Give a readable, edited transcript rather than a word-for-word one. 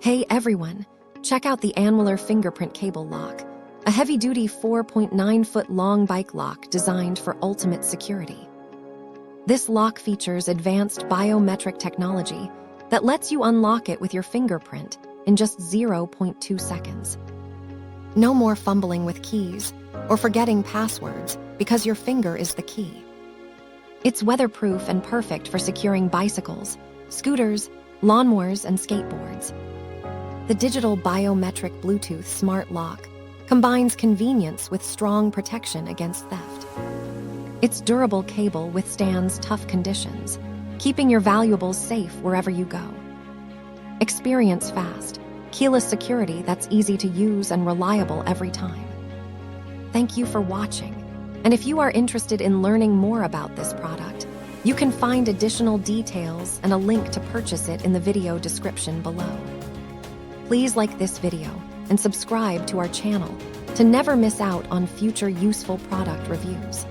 Hey everyone, check out the Anweller Fingerprint Cable Lock, a heavy-duty 4.9-foot-long bike lock designed for ultimate security. This lock features advanced biometric technology that lets you unlock it with your fingerprint in just 0.2 seconds. No more fumbling with keys or forgetting passwords because your finger is the key. It's weatherproof and perfect for securing bicycles, scooters, lawnmowers, and skateboards. The digital biometric Bluetooth smart lock combines convenience with strong protection against theft. Its durable cable withstands tough conditions, keeping your valuables safe wherever you go. Experience fast, keyless security that's easy to use and reliable every time. Thank you for watching, and if you are interested in learning more about this product, you can find additional details and a link to purchase it in the video description below. Please like this video and subscribe to our channel to never miss out on future useful product reviews.